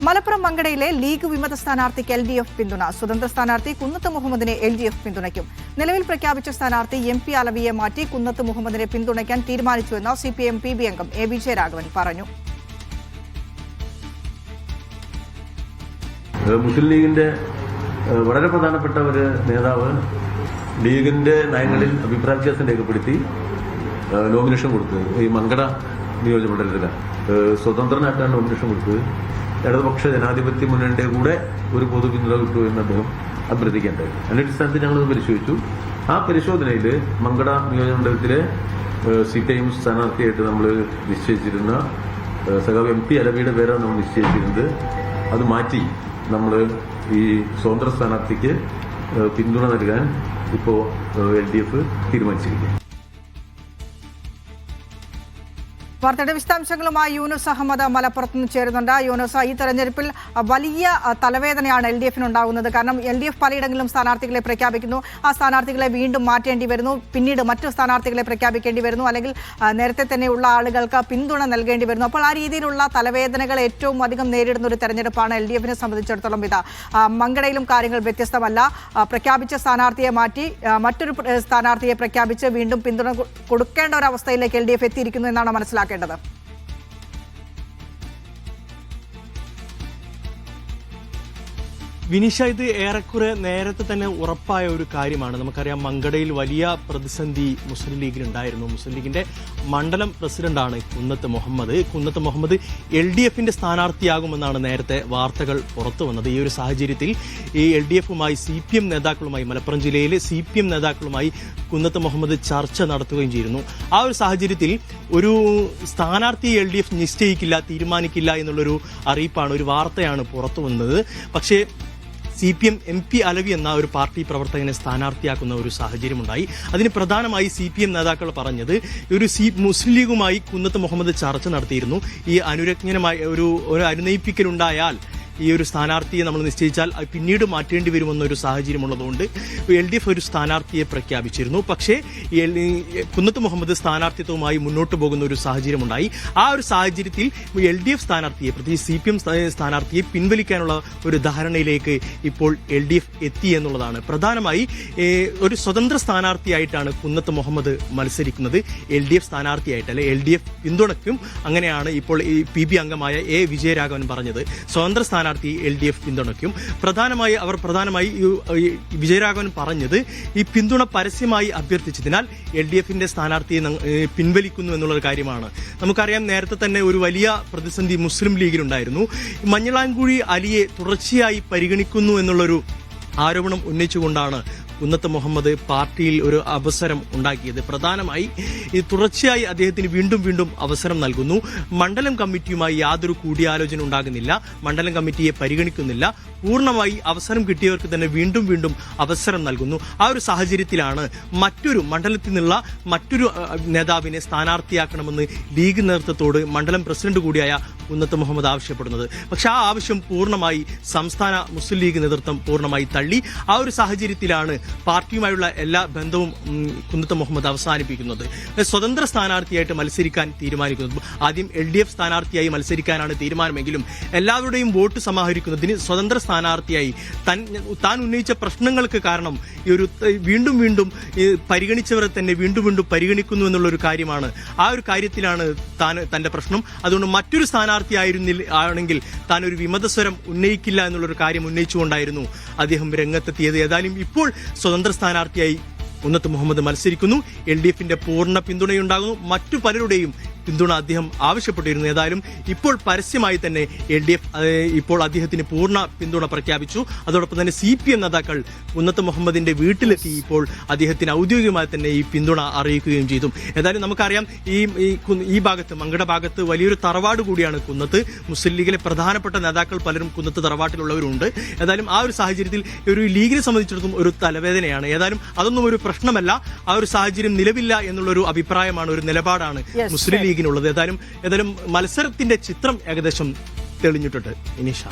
Malappuram മങ്കടയിലെ league വിമത സ്ഥാനാർത്ഥിക്ക് LDF പിന്തുണ. സ്വതന്ത്ര സ്ഥാനാർത്ഥി കുന്നത്ത് മുഹമ്മദിനെ LDF പിന്തുണയ്ക്കും. നിലവിൽ പ്രഖ്യാപിച്ച സ്ഥാനാർത്ഥി MP അലവിയെ മാറ്റി കുന്നത്ത് മുഹമ്മദിനെ പിന്തുണയ്ക്കാൻ തീരുമാനിച്ചുവെന്ന് CPM PB അംഗം A വിജയരാഘവൻ പറഞ്ഞു. മുസ്ലിം ലീഗിന്റെ വളരെ പ്രധാനപ്പെട്ട ഒരു നേതാവ് ലീഗിന്റെ നയങ്ങളിൽ അഭിപ്രായ വ്യത്യാസം രേഖപ്പെടുത്തി നോമിനേഷൻ കൊടുത്തത് ഈ മങ്കട നിയോജകമണ്ഡലത്തിലാണ് സ്വതന്ത്രനായിട്ടാണ് നോമിനേഷൻ കൊടുത്തത്. ഇടതുപക്ഷ ജനാധിപത്യ മുന്നണിയുടെ കൂടെ ഒരു പൊതു പിന്തുണ കിട്ടു എന്ന് അദ്ദേഹം അഭ്യർത്ഥിക്കേണ്ടായി. അതിന്റെ അടിസ്ഥാനത്തിൽ ഞങ്ങളത് പരിശോധിച്ചു. ആ പരിശോധനയിൽ മങ്കട നിയോജകമണ്ഡലത്തിലെ CPIM സ്ഥാനാർത്ഥിയായിട്ട് നമ്മൾ നിശ്ചയിച്ചിരുന്ന സഖാവ് MP അലവിയുടെ പേരാണ് നമ്മൾ നിശ്ചയിച്ചിരുന്നത്. അത് മാറ്റി നമ്മൾ ഈ സ്വതന്ത്ര സ്ഥാനാർത്ഥിക്ക് പിന്തുണ നൽകാൻ ഇപ്പോൾ LDF തീരുമാനിച്ചിരിക്കുന്നു. വാർത്തയുടെ വിശദാംശങ്ങളുമായി യൂനുസ് അഹമ്മദ് മലപ്പുറത്ത് നിന്ന് ചേരുന്നുണ്ട്. യൂനുസ്, ഈ തെരഞ്ഞെടുപ്പിൽ വലിയ തലവേദനയാണ് LDF-നുണ്ടാകുന്നത്. കാരണം LDF പലയിടങ്ങളിലും സ്ഥാനാർത്ഥികളെ പ്രഖ്യാപിക്കുന്നു, ആ സ്ഥാനാർത്ഥികളെ വീണ്ടും മാറ്റേണ്ടി വരുന്നു, പിന്നീട് മറ്റു സ്ഥാനാർത്ഥികളെ പ്രഖ്യാപിക്കേണ്ടി വരുന്നു, അല്ലെങ്കിൽ നേരത്തെ തന്നെയുള്ള ആളുകൾക്ക് പിന്തുണ നൽകേണ്ടി വരുന്നു. അപ്പോൾ ആ രീതിയിലുള്ള തലവേദനകൾ ഏറ്റവും അധികം നേരിടുന്ന ഒരു തെരഞ്ഞെടുപ്പാണ് LDF-നെ സംബന്ധിച്ചിടത്തോളം. ഇത് മങ്കടയിലും കാര്യങ്ങൾ വ്യത്യസ്തമല്ല. പ്രഖ്യാപിച്ച സ്ഥാനാർത്ഥിയെ മാറ്റി മറ്റൊരു സ്ഥാനാർത്ഥിയെ പ്രഖ്യാപിച്ച് വീണ്ടും പിന്തുണ കൊടുക്കേണ്ട ഒരു അവസ്ഥയിലേക്ക് LDF എത്തിയിരിക്കുന്നു എന്നാണ് മനസ്സിലാക്കുന്നത്. വിനീഷ, ഇത് ഏറെക്കുറെ നേരത്തെ തന്നെ ഉറപ്പായ ഒരു കാര്യമാണ്. നമുക്കറിയാം, മങ്കടയിൽ വലിയ പ്രതിസന്ധി മുസ്ലിം ലീഗിനുണ്ടായിരുന്നു. മുസ്ലിം ലീഗിന്റെ മണ്ഡലം പ്രസിഡന്റാണ് കുന്നത്ത് മുഹമ്മദ്. കുന്നത്ത് മുഹമ്മദ് LDF-ന്റെ സ്ഥാനാർത്ഥിയാകുമെന്നാണ് നേരത്തെ വാർത്തകൾ പുറത്തു വന്നത്. ഈ ഒരു സാഹചര്യത്തിൽ ഈ LDF-വുമായി CPM നേതാക്കളുമായി, മലപ്പുറം ജില്ലയിലെ CPM നേതാക്കളുമായി കുന്നത്ത് മുഹമ്മദ് ചർച്ച നടത്തുകയും ചെയ്തിരുന്നു. ആ ഒരു സാഹചര്യത്തിൽ ഒരു സ്ഥാനാർത്ഥി LDF നിശ്ചയിക്കില്ല, തീരുമാനിക്കില്ല എന്നുള്ളൊരു അറിയിപ്പാണ്, ഒരു വാർത്തയാണ് പുറത്തു വന്നത്. പക്ഷേ CPM MP അലവി എന്ന ഒരു പാർട്ടി പ്രവർത്തകനെ സ്ഥാനാർത്ഥിയാക്കുന്ന ഒരു സാഹചര്യമുണ്ടായി. അതിന് പ്രധാനമായി CPM നേതാക്കൾ പറഞ്ഞത് ഒരു മുസ്ലിം ലീഗുമായി കുന്നത്ത് മുഹമ്മദ് ചർച്ച നടത്തിയിരുന്നു. ഈ അനുരജ്ഞനമായ ഒരു അനുനയിപ്പിക്കലുണ്ടായാൽ ഈ ഒരു സ്ഥാനാർത്ഥിയെ നമ്മൾ നിശ്ചയിച്ചാൽ പിന്നീട് മാറ്റേണ്ടി വരുമെന്നൊരു സാഹചര്യമുള്ളതുകൊണ്ട് LDF ഒരു സ്ഥാനാർത്ഥിയെ പ്രഖ്യാപിച്ചിരുന്നു. പക്ഷേ കുന്നത്ത് മുഹമ്മദ് സ്ഥാനാർത്ഥിത്വവുമായി മുന്നോട്ട് പോകുന്ന ഒരു സാഹചര്യമുണ്ടായി. ആ ഒരു സാഹചര്യത്തിൽ LDF സ്ഥാനാർത്ഥിയെ, പ്രത്യേകിച്ച് CPM സ്ഥാനാർത്ഥിയെ പിൻവലിക്കാനുള്ള ഒരു ധാരണയിലേക്ക് ഇപ്പോൾ LDF എത്തി എന്നുള്ളതാണ്. പ്രധാനമായി ഒരു സ്വതന്ത്ര സ്ഥാനാർത്ഥിയായിട്ടാണ് കുന്നത്ത് മുഹമ്മദ് മത്സരിക്കുന്നത്, LDF സ്ഥാനാർത്ഥിയായിട്ട് അല്ലെ LDF പിന്തുണയ്ക്കും. അങ്ങനെയാണ് ഇപ്പോൾ ഈ PB അംഗമായ A വിജയരാഘവൻ പറഞ്ഞത്. സ്വതന്ത്ര സ്ഥാനാർത്ഥി LDF പിന്തുണയ്ക്കും. പ്രധാനമായി വിജയരാഘവൻ പറഞ്ഞത് ഈ പിന്തുണ പരസ്യമായി അഭ്യർത്ഥിച്ചതിനാൽ LDF-ന്റെ സ്ഥാനാർത്ഥിയെ പിൻവലിക്കുന്നു എന്നുള്ളൊരു കാര്യമാണ്. നമുക്കറിയാം, നേരത്തെ തന്നെ ഒരു വലിയ പ്രതിസന്ധി മുസ്ലിം ലീഗിലുണ്ടായിരുന്നു. മഞ്ഞളാംകുഴി അലിയെ തുടർച്ചയായി പരിഗണിക്കുന്നു എന്നുള്ളൊരു ആരോപണം ഉന്നയിച്ചുകൊണ്ടാണ് കുന്നത്ത് മുഹമ്മദ് പാർട്ടിയിൽ ഒരു അവസരം ഉണ്ടാക്കിയത്. പ്രധാനമായി ഈ തുടർച്ചയായി അദ്ദേഹത്തിന് വീണ്ടും അവസരം നൽകുന്നു. മണ്ഡലം കമ്മിറ്റിയുമായി യാതൊരു കൂടിയാലോചന ഉണ്ടാകുന്നില്ല, മണ്ഡലം കമ്മിറ്റിയെ പരിഗണിക്കുന്നില്ല, പൂർണ്ണമായി അവസരം കിട്ടിയവർക്ക് തന്നെ വീണ്ടും അവസരം നൽകുന്നു. ആ ഒരു സാഹചര്യത്തിലാണ് മറ്റൊരു മണ്ഡലത്തിൽ നിന്നുള്ള മറ്റൊരു നേതാവിനെ സ്ഥാനാർത്ഥിയാക്കണമെന്ന് ലീഗ് നേതൃത്വത്തോട് മണ്ഡലം പ്രസിഡന്റ് കൂടിയായ കുന്നത്ത് മുഹമ്മദ് ആവശ്യപ്പെടുന്നത്. പക്ഷെ ആ ആവശ്യം പൂർണ്ണമായി സംസ്ഥാന മുസ്ലിം ലീഗ് നേതൃത്വം പൂർണ്ണമായി തള്ളി. ആ ഒരു സാഹചര്യത്തിലാണ് പാർട്ടിയുമായുള്ള എല്ലാ ബന്ധവും കുന്നത്ത് മുഹമ്മദ് അവസാനിപ്പിക്കുന്നത്. സ്വതന്ത്ര സ്ഥാനാർത്ഥിയായിട്ട് മത്സരിക്കാൻ തീരുമാനിക്കുന്നത്. ആദ്യം LDF സ്ഥാനാർത്ഥിയായി മത്സരിക്കാനാണ് തീരുമാനമെങ്കിലും എല്ലാവരുടെയും വോട്ട് സമാഹരിക്കുന്നതിന് സ്വതന്ത്ര സ്ഥാനാർത്ഥിയായി താൻ ഉന്നയിച്ച പ്രശ്നങ്ങൾക്ക് കാരണം ഈ ഒരു വീണ്ടും പരിഗണിച്ചവരെ തന്നെ വീണ്ടും പരിഗണിക്കുന്നു എന്നുള്ള ഒരു കാര്യമാണ്. ആ ഒരു കാര്യത്തിലാണ് തന്റെ പ്രശ്നം. അതുകൊണ്ട് മറ്റൊരു സ്ഥാനാർത്ഥിയായിരുന്നില്ലെങ്കിൽ താൻ ഒരു വിമതസ്വരം ഉന്നയിക്കില്ല എന്നുള്ളൊരു കാര്യം ഉന്നയിച്ചുകൊണ്ടായിരുന്നു അദ്ദേഹം രംഗത്തെത്തിയത്. ഏതായാലും ഇപ്പോൾ സ്വതന്ത്ര സ്ഥാനാർത്ഥിയായി കുന്നത്ത് മുഹമ്മദ് മത്സരിക്കുന്നു. LDF-ന്റെ പൂർണ്ണ പിന്തുണയുണ്ടാകുന്നു. മറ്റു പലരുടെയും പിന്തുണ അദ്ദേഹം ആവശ്യപ്പെട്ടിരുന്നു. ഏതായാലും ഇപ്പോൾ പരസ്യമായി തന്നെ LDF ഇപ്പോൾ അദ്ദേഹത്തിന് പൂർണ്ണ പിന്തുണ പ്രഖ്യാപിച്ചു. അതോടൊപ്പം തന്നെ CPM നേതാക്കൾ കുന്നത്ത് മുഹമ്മദിന്റെ വീട്ടിലെത്തി ഇപ്പോൾ അദ്ദേഹത്തിന് ഔദ്യോഗികമായി തന്നെ ഈ പിന്തുണ അറിയിക്കുകയും ചെയ്തു. ഏതായാലും നമുക്കറിയാം, ഈ ഭാഗത്ത്, മങ്കട ഭാഗത്ത് വലിയൊരു തറവാട് കൂടിയാണ് കുന്നത്ത്. മുസ്ലിം ലീഗിലെ പ്രധാനപ്പെട്ട നേതാക്കൾ പലരും കുന്നത്ത് തറവാട്ടിലുള്ളവരുണ്ട്. ഏതായാലും ആ ഒരു സാഹചര്യത്തിൽ ഒരു ലീഗിനെ സംബന്ധിച്ചിടത്തോളം ഒരു തലവേദനയാണ്. ഏതായാലും അതൊന്നും ഒരു പ്രശ്നമല്ല. ആ ഒരു സാഹചര്യം നിലവില്ല എന്നുള്ളൊരു അഭിപ്രായമാണ്, ഒരു നിലപാടാണ് മുസ്ലിം ലീഗിനുള്ളത്. ഏതായാലും മത്സരത്തിന്റെ ചിത്രം ഏകദേശം തെളിഞ്ഞിട്ടുണ്ട്. ഇനിഷ.